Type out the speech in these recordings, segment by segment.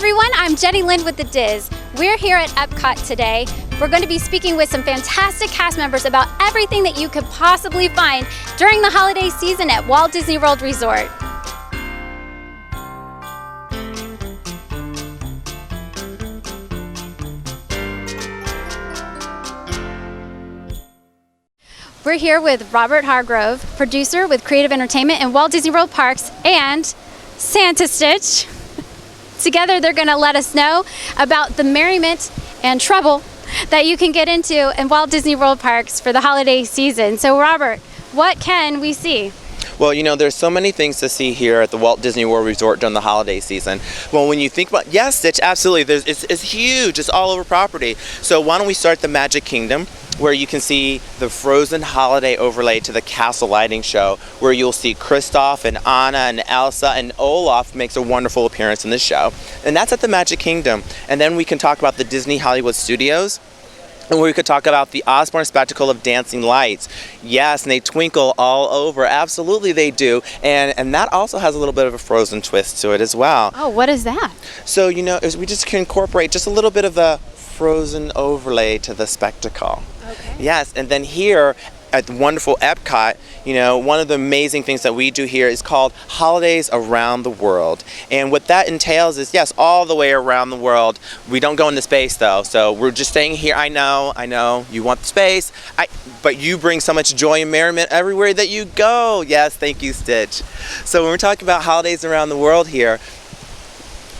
everyone, I'm Jenny Lind with The Diz. We're here at Epcot today. We're going to be speaking with some fantastic cast members about everything that you could possibly find during the holiday season at Walt Disney World Resort. We're here with Robert Hargrove, producer with Creative Entertainment in Walt Disney World Parks, and Santa Stitch. Together they're going to let us know about the merriment and trouble that you can get into in Walt Disney World Parks for the holiday season. So Robert, what can we see? Well, you know, there's so many things to see here at the Walt Disney World Resort during the holiday season. Well, when you think about, yes, Stitch, absolutely, it's huge, it's all over property. So why don't we start the Magic Kingdom, where you can see the Frozen holiday overlay to the Castle Lighting Show, where you'll see Kristoff and Anna and Elsa, and Olaf makes a wonderful appearance in the show. And that's at the Magic Kingdom. And then we can talk about the Disney Hollywood Studios, and we could talk about the Osborne spectacle of dancing lights. Yes, and they twinkle all over. Absolutely they do. And that also has a little bit of a Frozen twist to it as well. Oh, what is that? So, you know, we just can incorporate just a little bit of the Frozen overlay to the spectacle. Okay. Yes, and then here at the wonderful Epcot, you know, one of the amazing things that we do here is called Holidays Around the World. And what that entails is, yes, all the way around the world. We don't go into space though, so we're just staying here. I know, you want the space, but you bring so much joy and merriment everywhere that you go. Yes, thank you, Stitch. So when we're talking about holidays around the world here,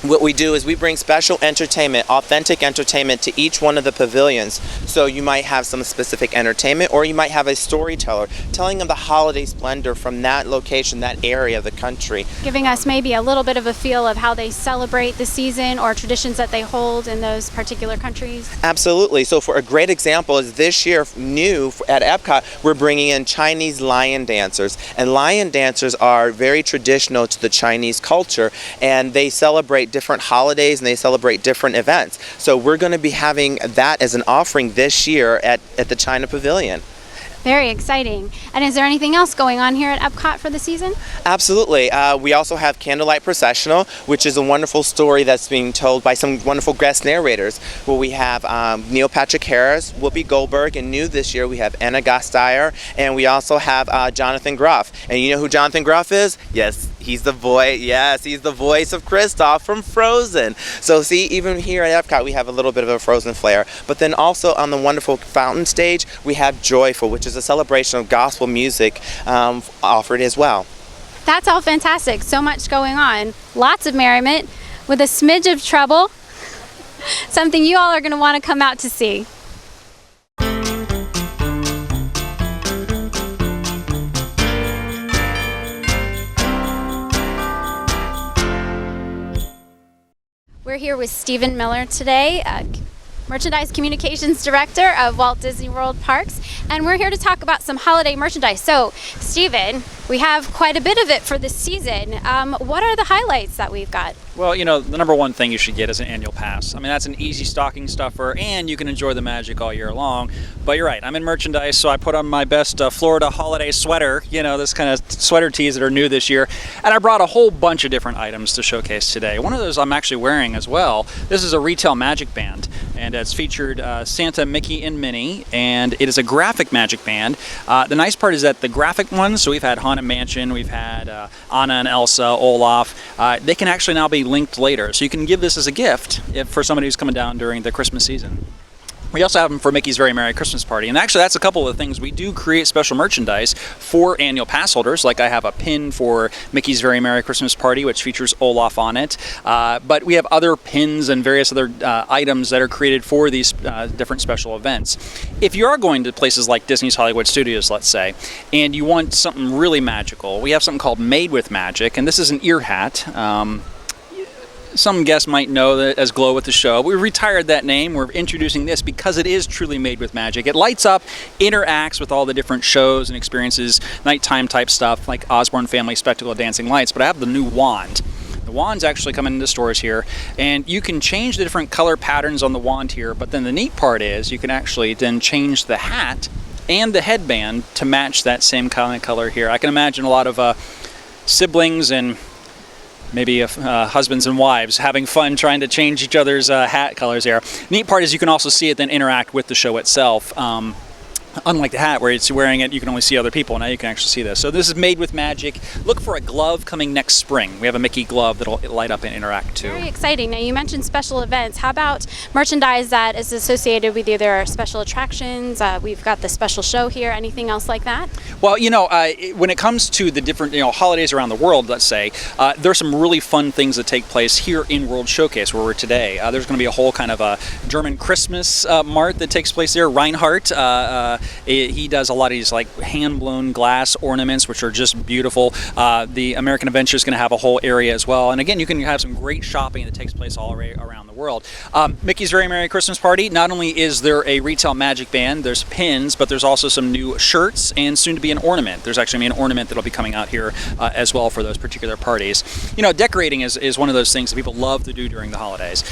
what we do is we bring special entertainment, authentic entertainment to each one of the pavilions. So you might have some specific entertainment, or you might have a storyteller telling of the holiday splendor from that location, that area of the country. Giving us maybe a little bit of a feel of how they celebrate the season or traditions that they hold in those particular countries. Absolutely. So for a great example is this year, new at Epcot, we're bringing in Chinese lion dancers. And lion dancers are very traditional to the Chinese culture, and they celebrate different holidays and they celebrate different events. So we're going to be having that as an offering this year at the China Pavilion. Very exciting. And is there anything else going on here at Epcot for the season? Absolutely. We also have Candlelight Processional, which is a wonderful story that's being told by some wonderful guest narrators. Well, we have Neil Patrick Harris, Whoopi Goldberg, and new this year we have Anna Gasteyer, and we also have Jonathan Groff. And you know who Jonathan Groff is? Yes, he's the voice. Yes, he's the voice of Kristoff from Frozen. So see, even here at Epcot, we have a little bit of a Frozen flair. But then also on the wonderful fountain stage, we have Joyful, which is a celebration of gospel music offered as well. That's all fantastic. So much going on. Lots of merriment with a smidge of trouble. Something you all are going to want to come out to see. We're here with Stephen Miller today, Merchandise Communications Director of Walt Disney World Parks, and we're here to talk about some holiday merchandise. So, Stephen, we have quite a bit of it for this season. What are the highlights that we've got? Well, you know, the number one thing you should get is an annual pass. I mean, that's an easy stocking stuffer, and you can enjoy the magic all year long. But you're right, I'm in merchandise, so I put on my best Florida holiday sweater, you know, this kind of sweater tees that are new this year. And I brought a whole bunch of different items to showcase today. One of those I'm actually wearing as well. This is a retail magic band, and it's featured Santa, Mickey, and Minnie, and it is a graphic magic band. The nice part is that the graphic ones, so we've had Haunted Mansion, we've had Anna and Elsa, Olaf, they can actually now be linked later. So you can give this as a gift for somebody who's coming down during the Christmas season. We also have them for Mickey's Very Merry Christmas Party. And actually, that's a couple of things. We do create special merchandise for annual pass holders. Like I have a pin for Mickey's Very Merry Christmas Party, which features Olaf on it. But we have other pins and various other items that are created for these different special events. If you are going to places like Disney's Hollywood Studios, let's say, and you want something really magical, we have something called Made with Magic. And this is an ear hat. Some guests might know that as Glow with the Show. We retired that name. We're introducing this because it is truly made with magic. It lights up, interacts with all the different shows and experiences, nighttime type stuff like Osborne Family Spectacle of Dancing Lights, but I have the new wand. The wand's actually coming into stores here, and you can change the different color patterns on the wand here, but then the neat part is you can actually then change the hat and the headband to match that same kind of color here. I can imagine a lot of siblings and maybe husbands and wives having fun trying to change each other's hat colors there. Neat part is you can also see it then interact with the show itself. Unlike the hat where it's wearing it, you can only see other people. Now you can actually see this. So this is made with magic. Look for a glove coming next spring. We have a Mickey glove that'll light up and interact too. Very exciting. Now you mentioned special events. How about merchandise that is associated with either special attractions? We've got the special show here. Anything else like that? Well, when it comes to the different holidays around the world, let's say, there's some really fun things that take place here in World Showcase where we're today. There's going to be a whole kind of a German Christmas mart that takes place there. Reinhardt. He does a lot of these like hand-blown glass ornaments, which are just beautiful. The American Adventure is going to have a whole area as well. And again, you can have some great shopping that takes place all around the world. Mickey's Very Merry Christmas Party. Not only is there a retail magic band, there's pins, but there's also some new shirts and soon to be an ornament. There's actually an ornament that'll be coming out here as well for those particular parties. Decorating is one of those things that people love to do during the holidays.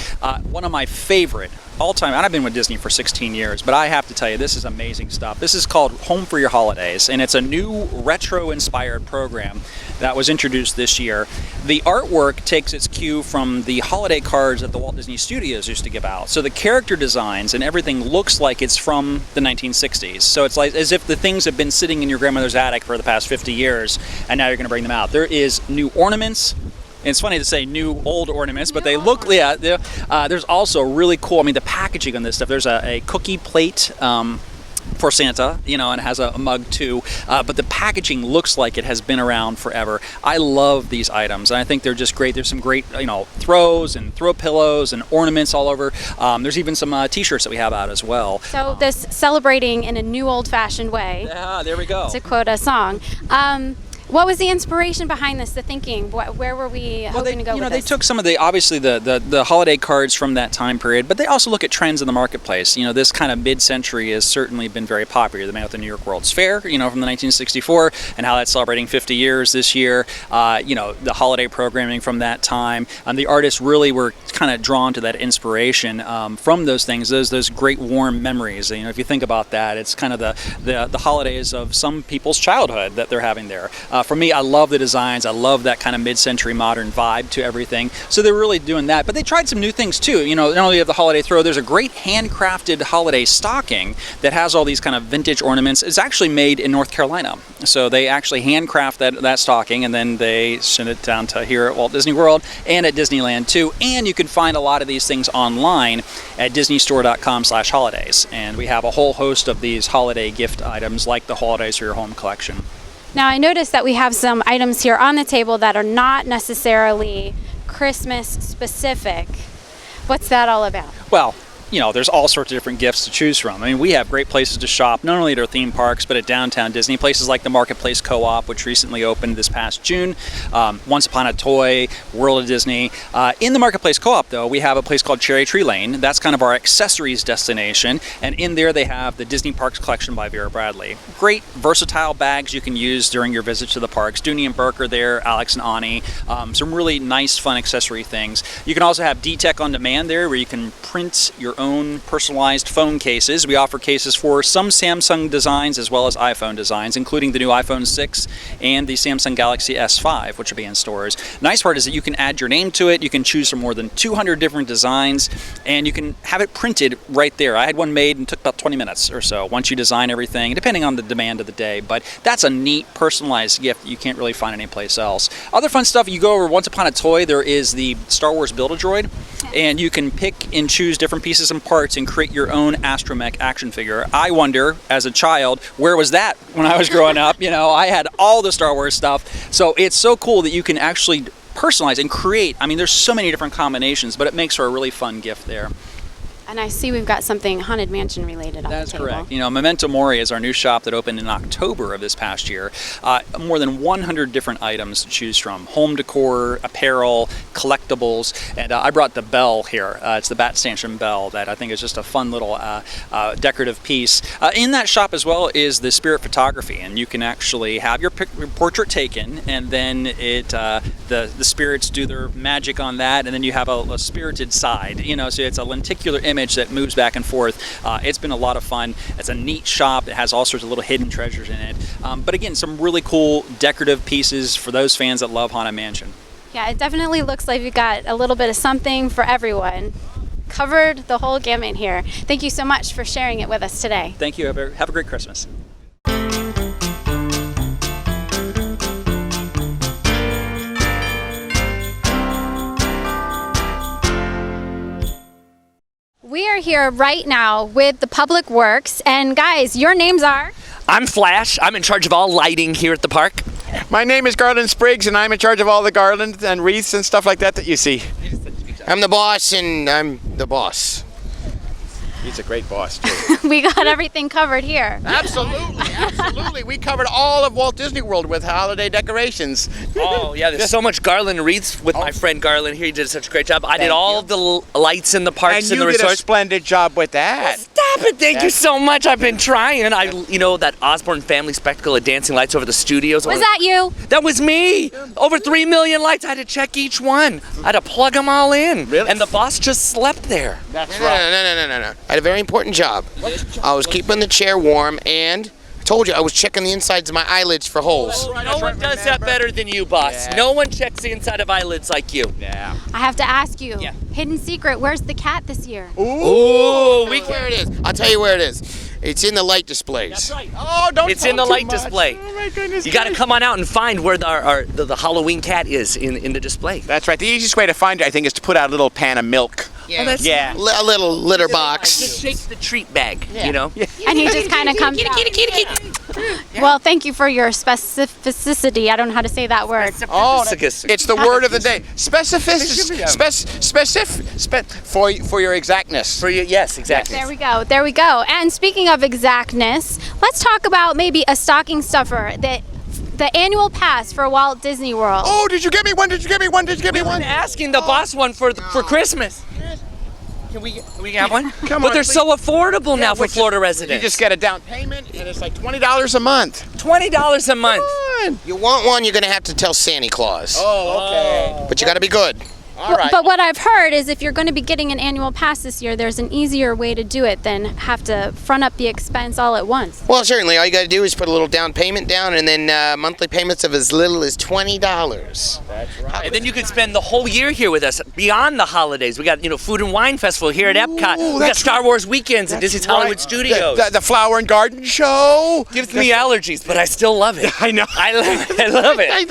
One of my favorite all-time, and I've been with Disney for 16 years, but I have to tell you, this is amazing stuff. This is called Home for Your Holidays, and it's a new retro-inspired program that was introduced this year. The artwork takes its cue from the holiday cards that the Walt Disney Studios used to give out. So the character designs and everything looks like it's from the 1960s. So it's like as if the things have been sitting in your grandmother's attic for the past 50 years, and now you're going to bring them out. There is new ornaments. And it's funny to say new old ornaments, but they look, there's also really cool, the packaging on this stuff. There's a cookie plate for Santa, and it has a mug too, but the packaging looks like it has been around forever. I love these items, and I think they're just great. There's some great, throws and throw pillows and ornaments all over. There's even some t-shirts that we have out as well. So this celebrating in a new old-fashioned way. Yeah, there we go. To quote a song. What was the inspiration behind this, the thinking? Where were we hoping to go with this? They took some of obviously the holiday cards from that time period, but they also look at trends in the marketplace. This kind of mid-century has certainly been very popular. They made out the New York World's Fair, from the 1964, and how that's celebrating 50 years this year. The holiday programming from that time. The artists really were kind of drawn to that inspiration from those things, those great warm memories. If you think about that, it's kind of the holidays of some people's childhood that they're having there. For me, I love the designs. I love that kind of mid-century modern vibe to everything. So they're really doing that. But they tried some new things too. Not only have the holiday throw, there's a great handcrafted holiday stocking that has all these kind of vintage ornaments. It's actually made in North Carolina. So they actually handcraft that stocking, and then they send it down to here at Walt Disney World and at Disneyland too. And you can find a lot of these things online at disneystore.com/holidays. And we have a whole host of these holiday gift items like the Holidays for Your Home collection. Now I noticed that we have some items here on the table that are not necessarily Christmas specific. What's that all about? Well, there's all sorts of different gifts to choose from. We have great places to shop, not only at our theme parks, but at downtown Disney. Places like the Marketplace Co-op, which recently opened this past June. Once Upon a Toy, World of Disney. In the Marketplace Co-op, though, we have a place called Cherry Tree Lane. That's kind of our accessories destination. And in there, they have the Disney Parks collection by Vera Bradley. Great, versatile bags you can use during your visit to the parks. Dooney and Burke are there, Alex and Ani. Some really nice, fun accessory things. You can also have D-Tech on demand there, where you can print your own personalized phone cases. We offer cases for some Samsung designs as well as iPhone designs, including the new iPhone 6 and the Samsung Galaxy S5, which will be in stores. Nice part is that you can add your name to it. You can choose from more than 200 different designs, and you can have it printed right there. I had one made and took about 20 minutes or so once you design everything, depending on the demand of the day. But that's a neat personalized gift that you can't really find anyplace else. Other fun stuff, you go over Once Upon a Toy, there is the Star Wars Build-A-Droid, and you can pick and choose different pieces and parts and create your own astromech action figure. I wonder, as a child, where was that when I was growing up? I had all the Star Wars stuff. So it's so cool that you can actually personalize and create. There's so many different combinations, but it makes for a really fun gift there. And I see we've got something Haunted Mansion related on the table. That's correct. Memento Mori is our new shop that opened in October of this past year. More than 100 different items to choose from. Home decor, apparel, collectibles, and I brought the bell here. It's the Bat Stanchion bell that I think is just a fun little decorative piece. In that shop as well is the spirit photography, and you can actually have your portrait taken, and then the spirits do their magic on that, and then you have a spirited side. So it's a lenticular image that moves back and forth. It's been a lot of fun. It's a neat shop. It has all sorts of little hidden treasures in it. But again, some really cool decorative pieces for those fans that love Haunted Mansion. Yeah, it definitely looks like we got a little bit of something for everyone. Covered the whole gamut here. Thank you so much for sharing it with us today. Thank you. Have a great Christmas. We are here right now with the Public Works, and guys, your names are? I'm Flash. I'm in charge of all lighting here at the park. My name is Garland Spriggs, and I'm in charge of all the garlands and wreaths and stuff like that you see. I'm the boss, and I'm the boss. He's a great boss, too. We got everything covered here. Absolutely, absolutely. We covered all of Walt Disney World with holiday decorations. Oh, yeah, there's so much garland wreaths with my friend Garland here. He did such a great job. I did all of the lights in the parks And and the you did a resorts. splendid job with that. Stop it! Thank you so much. I've been trying. That Osborne family spectacle of dancing lights over the studios. Was that you? That was me. Over 3 million lights. I had to check each one. I had to plug them all in. Really? And the boss just slept there. That's No. I had a very important job. I was keeping the chair warm, and I told you I was checking the insides of my eyelids for holes. No one does that better than you, boss. Yeah. No one checks the inside of eyelids like you. Yeah. I have to ask you. Yeah. Hidden secret, where's the cat this year? Ooh, Where it is? I'll tell you where it is. It's in the light displays. right. Oh, don't It's talk in the too light much. display. Oh, my goodness. You got to come on out and find where the Halloween cat is in the display. That's right. The easiest way to find it, I think, is to put out a little pan of milk. that's- Yeah. A little litter box. Just shake the treat bag, you know? And he just kind of comes out. Well, thank you for your specificity. I don't know how to say that word. Oh, Specific. it's the word of the day. Specificity. For your exactness. For you, yes, exactly. There we go. There we go. And speaking of exactness, let's talk about maybe a stocking stuffer that the annual pass for Walt Disney World. Oh, did you get me one? Did you get me one? Did you get me I've one? been asking the boss one for Christmas. Can we have one? Come But on, they're please. so affordable now for which is- Florida You residents. just get a down payment, and it's like $20 a month. $20 a month. You want one, you're going to have to tell Santa Claus. Oh, okay. But you got to be good. All right. But what I've heard is if you're going to be getting an annual pass this year, there's an easier way to do it than have to front up the expense all at once. Well, certainly. All you got to do is put a little down payment down, and then monthly payments of as little as $20. That's right. And then you could spend the whole year here with us beyond the holidays. We got, Food and Wine Festival here at Epcot. We got that's Star Wars weekends at Disney's Hollywood Right. Studios. The Flower and Garden Show. Gives me allergies, but I still love it. I know. I love it.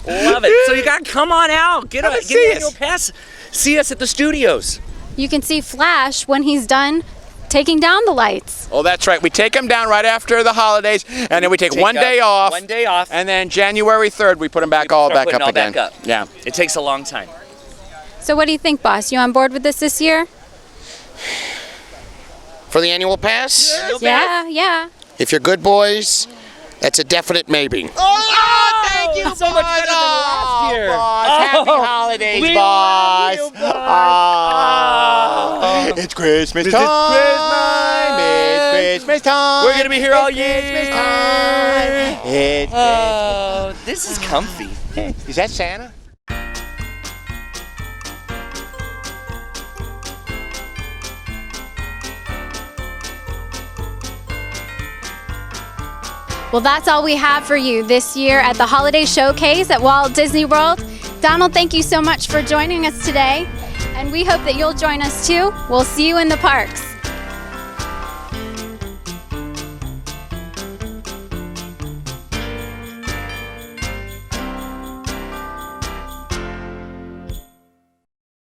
Love it. So you got to come on out. Get Come an and see annual us. pass. See us at the studios. You can see Flash when he's done taking down the lights. Oh, that's right. We take them down right after the holidays, and then we take one Take day off. 1 day off. And then January 3rd, we put them back all Start back putting up all again. back up. Yeah. It takes a long time. So what do you think, boss? You on board with this year? For the annual pass, Yeah. if you're good boys, that's a definite maybe. Oh, thank you, so much better than last year. Boss. Happy holidays, we boss. love you, boss. Ah, it's Christmas It's time. It's Christmas time. We're gonna be here all year. Christmas time. It's Oh, this is comfy. Is that Santa? Well, that's all we have for you this year at the Holiday Showcase at Walt Disney World. Donald, thank you so much for joining us today, and we hope that you'll join us too. We'll see you in the parks.